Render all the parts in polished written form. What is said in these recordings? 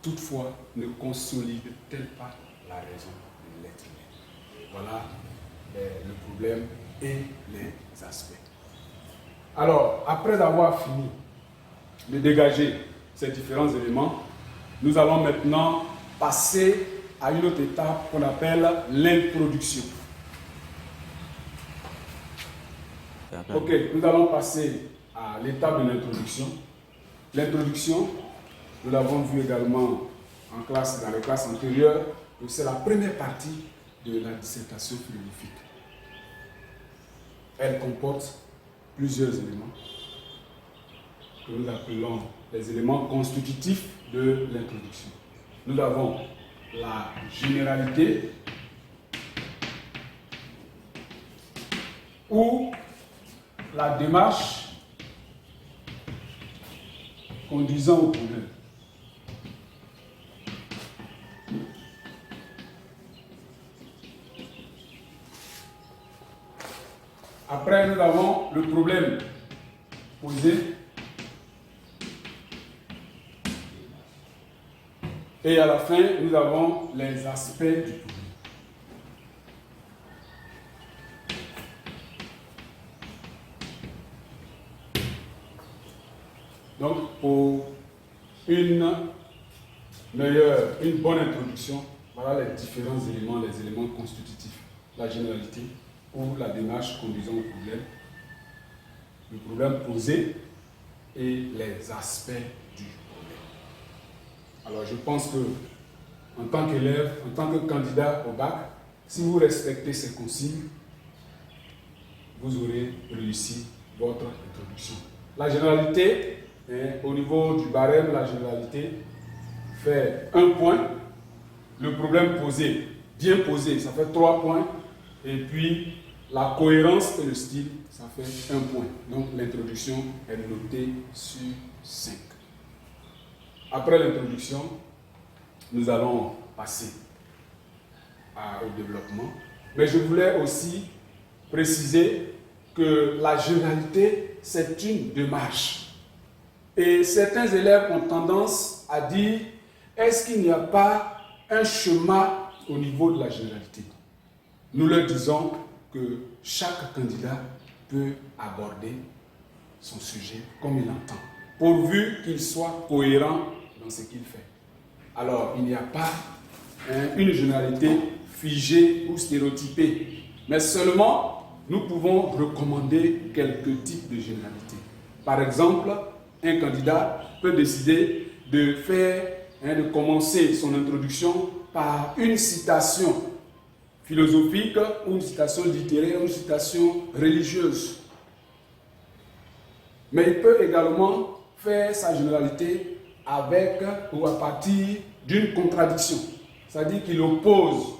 toutefois ne consolide-t-elle pas la raison de l'être humain? Voilà le problème et les aspects. Alors, après avoir fini de dégager ces différents éléments, nous allons maintenant passer à une autre étape qu'on appelle l'introduction. Ok, nous allons passer à l'étape de l'introduction. L'introduction, nous l'avons vu également en classe, dans les classes antérieures, c'est la première partie de la dissertation philosophique. Elle comporte plusieurs éléments que nous appelons les éléments constitutifs de l'introduction. Nous avons la généralité ou la démarche conduisant au problème. Après, nous avons le problème posé. Et à la fin, nous avons les aspects du problème. Donc, pour une bonne introduction, voilà les différents éléments, les éléments constitutifs. La généralité ou la démarche conduisant au problème, le problème posé et les aspects du problème. Alors, je pense que, en tant qu'élève, en tant que candidat au bac, si vous respectez ces consignes, vous aurez réussi votre introduction. La généralité, au niveau du barème, la généralité fait 1 point. Le problème posé, bien posé, ça fait 3 points. Et puis, la cohérence et le style, ça fait 1 point. Donc, l'introduction est notée sur 5. Après l'introduction, nous allons passer au développement. Mais je voulais aussi préciser que la généralité, c'est une démarche. Et certains élèves ont tendance à dire, est-ce qu'il n'y a pas un schéma au niveau de la généralité? Nous leur disons que chaque candidat peut aborder son sujet comme il entend, pourvu qu'il soit cohérent dans ce qu'il fait. Alors, il n'y a pas une généralité figée ou stéréotypée, mais seulement nous pouvons recommander quelques types de généralité. Par exemple, un candidat peut décider de commencer son introduction par une citation philosophique ou une citation littéraire ou une citation religieuse. Mais il peut également faire sa généralité avec ou à partir d'une contradiction. C'est-à-dire qu'il oppose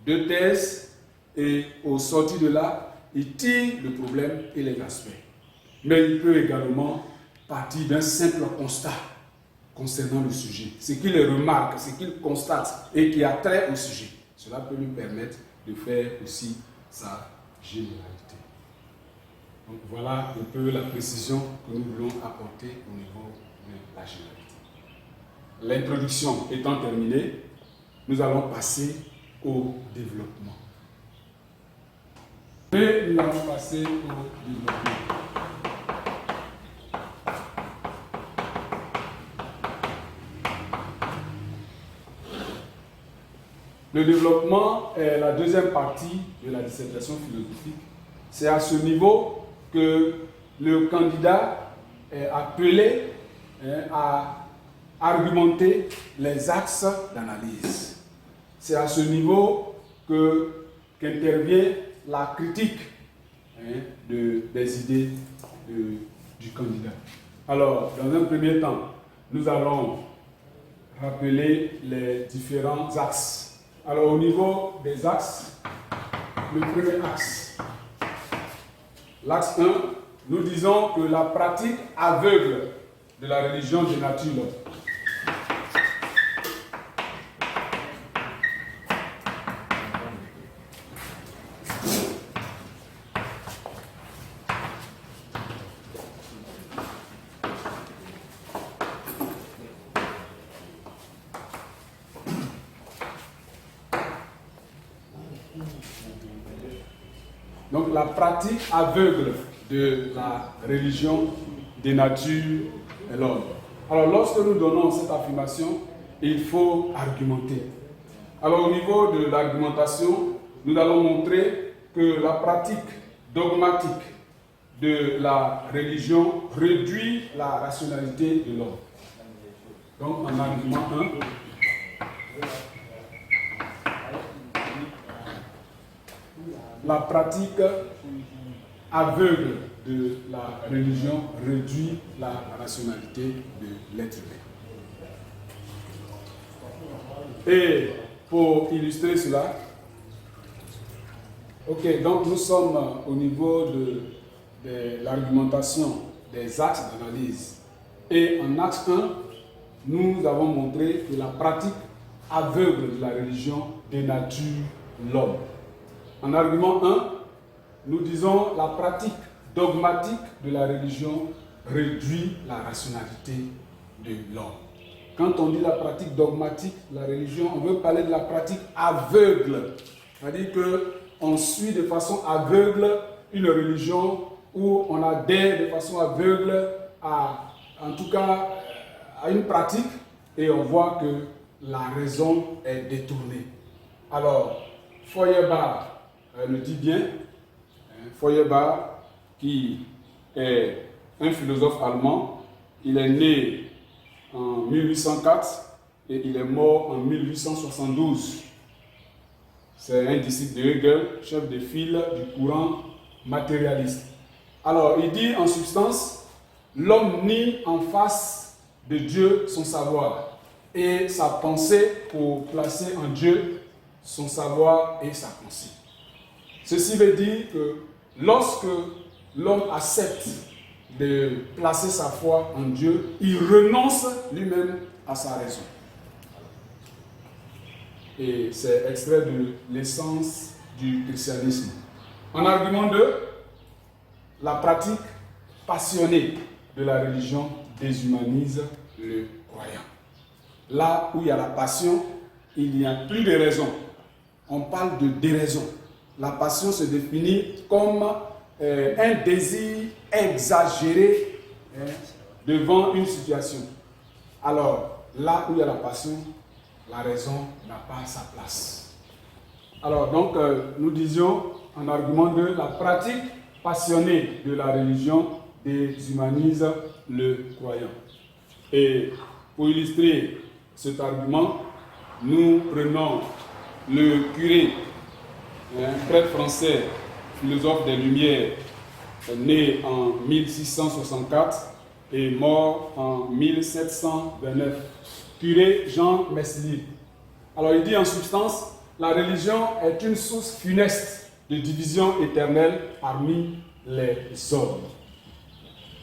2 thèses et au sortir de là, il tire le problème et les aspects. Mais il peut également partir d'un simple constat concernant le sujet. Ce qu'il remarque, ce qu'il constate et qui a trait au sujet. Cela peut lui permettre de faire aussi sa généralité. Donc voilà un peu la précision que nous voulons apporter au niveau de la généralité. L'introduction étant terminée, nous allons passer au développement. Et nous allons passer au développement. Le développement est la deuxième partie de la dissertation philosophique. C'est à ce niveau que le candidat est appelé à argumenter les axes d'analyse. C'est à ce niveau qu'intervient la critique des idées du candidat. Alors, dans un premier temps, nous allons rappeler les différents axes. Alors, au niveau des axes, le premier axe, l'axe 1, nous disons que la pratique aveugle de la religion de nature Donc la pratique aveugle de la religion dénature l'homme. Alors lorsque nous donnons cette affirmation, il faut argumenter. Alors au niveau de l'argumentation, nous allons montrer que la pratique dogmatique de la religion réduit la rationalité de l'homme. Donc en argument 1, la pratique aveugle de la religion réduit la rationalité de l'être humain. Et pour illustrer cela, ok, donc nous sommes au niveau de l'argumentation des axes d'analyse. Et en axe 1, nous avons montré que la pratique aveugle de la religion dénature l'homme. En argument 1, nous disons la pratique dogmatique de la religion réduit la rationalité de l'homme. Quand on dit la pratique dogmatique de la religion, on veut parler de la pratique aveugle. C'est-à-dire qu'on suit de façon aveugle une religion où on adhère de façon aveugle en tout cas, à une pratique et on voit que la raison est détournée. Alors, Feuerbach le dit bien, Feuerbach, qui est un philosophe allemand, il est né en 1804 et il est mort en 1872. C'est un disciple de Hegel, chef de file du courant matérialiste. Alors, il dit en substance, l'homme nie en face de Dieu son savoir et sa pensée pour placer en Dieu son savoir et sa pensée. Ceci veut dire que lorsque l'homme accepte de placer sa foi en Dieu, il renonce lui-même à sa raison. Et c'est extrait de l'essence du christianisme. En argument 2, la pratique passionnée de la religion déshumanise le croyant. Là où il y a la passion, il n'y a plus de raison. On parle de déraison. La passion se définit comme un désir exagéré devant une situation. Alors, là où il y a la passion, la raison n'a pas sa place. Alors, donc, nous disions en argument 2, la pratique passionnée de la religion déshumanise le croyant. Et pour illustrer cet argument, nous prenons le curé, un prêtre français, philosophe des Lumières, né en 1664 et mort en 1729, curé Jean Meslier. Alors il dit en substance, la religion est une source funeste de division éternelle parmi les hommes.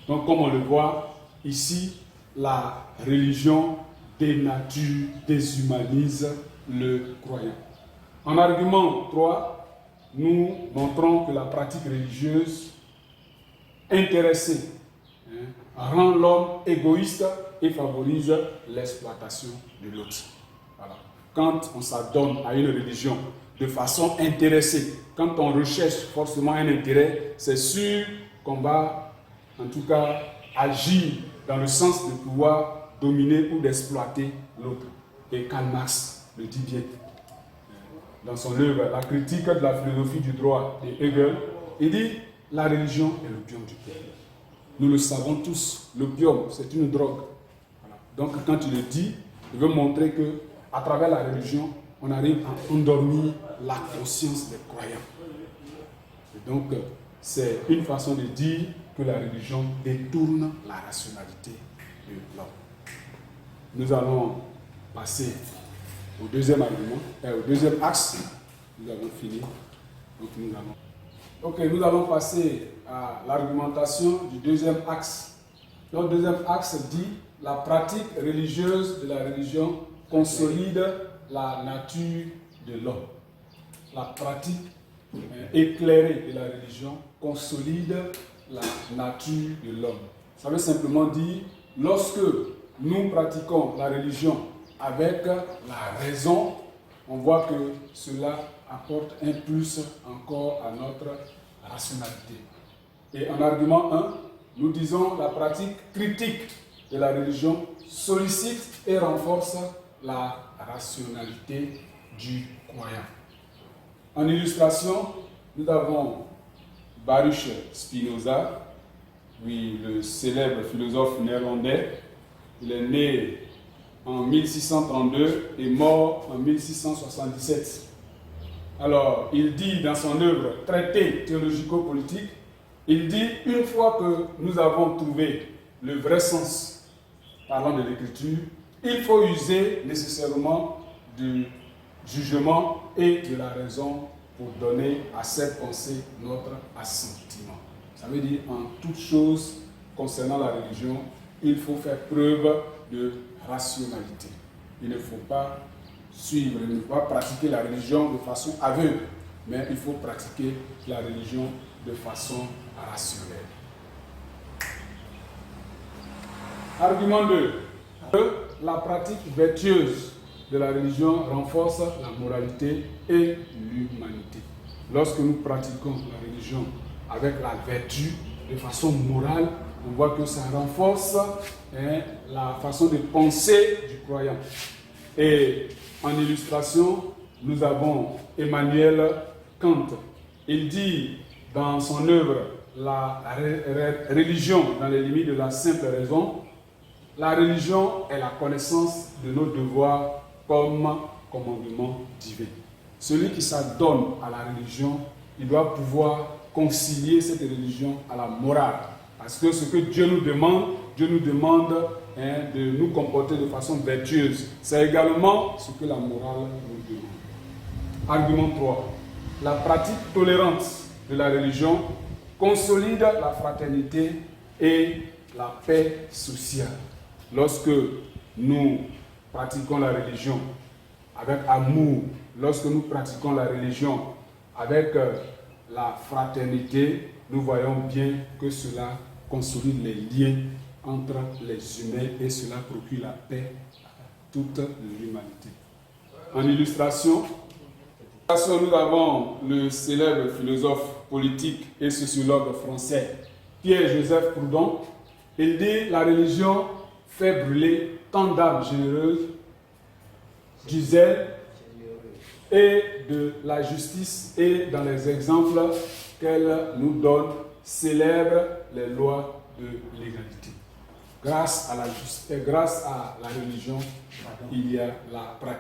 Donc comme on le voit ici, la religion dénature, déshumanise le croyant. En argument 3, nous montrons que la pratique religieuse intéressée rend l'homme égoïste et favorise l'exploitation de l'autre. Voilà. Quand on s'adonne à une religion de façon intéressée, quand on recherche forcément un intérêt, c'est sûr qu'on va en tout cas agir dans le sens de pouvoir dominer ou d'exploiter l'autre. Et Karl Marx le dit bien. Dans son œuvre, La critique de la philosophie du droit de Hegel, il dit « La religion est l'opium du peuple ». Nous le savons tous, l'opium, c'est une drogue. Voilà. Donc quand il le dit, il veut montrer qu'à travers la religion, on arrive à endormir la conscience des croyants. Et donc, c'est une façon de dire que la religion détourne la rationalité de l'homme. Nous allons passer au deuxième argument, au deuxième axe. Nous avons fini. Donc nous allons passer à l'argumentation du deuxième axe. Le deuxième axe dit la pratique religieuse de la religion consolide la nature de l'homme. La pratique éclairée de la religion consolide la nature de l'homme. Ça veut simplement dire, lorsque nous pratiquons la religion avec la raison, on voit que cela apporte un plus encore à rationalité. Et en argument 1, nous disons la pratique critique de la religion sollicite et renforce la rationalité du croyant. En illustration, nous avons Baruch Spinoza, oui, le célèbre philosophe néerlandais. Il est né en 1632 et mort en 1677. Alors, il dit dans son œuvre Traité théologico-politique, il dit, une fois que nous avons trouvé le vrai sens, parlant de l'écriture, il faut user nécessairement du jugement et de la raison pour donner à cette pensée notre assentiment. Ça veut dire, en toute chose concernant la religion, il faut faire preuve de rationalité. Il ne faut pas suivre, il ne faut pas pratiquer la religion de façon aveugle, mais il faut pratiquer la religion de façon rationnelle. Argument 2. La pratique vertueuse de la religion renforce la moralité et l'humanité. Lorsque nous pratiquons la religion avec la vertu de façon morale, on voit que ça renforce la façon de penser du croyant. Et en illustration, nous avons Emmanuel Kant. Il dit dans son œuvre La religion dans les limites de la simple raison, la religion est la connaissance de nos devoirs comme commandement divin. Celui qui s'adonne à la religion, il doit pouvoir concilier cette religion à la morale. Parce que ce que Dieu nous demande de nous comporter de façon vertueuse. C'est également ce que la morale nous demande. Argument 3. La pratique tolérante de la religion consolide la fraternité et la paix sociale. Lorsque nous pratiquons la religion avec amour, lorsque nous pratiquons la religion avec la fraternité, nous voyons bien que cela consolide les liens entre les humains et cela procure la paix à toute l'humanité. En illustration, nous avons le célèbre philosophe politique et sociologue français Pierre-Joseph Proudhon. Il dit la religion fait brûler tant d'âmes généreuses, du zèle et de la justice, et dans les exemples qu'elle nous donne, célèbre les lois de l'égalité. Grâce à la justice, grâce à la religion, il y a la pratique.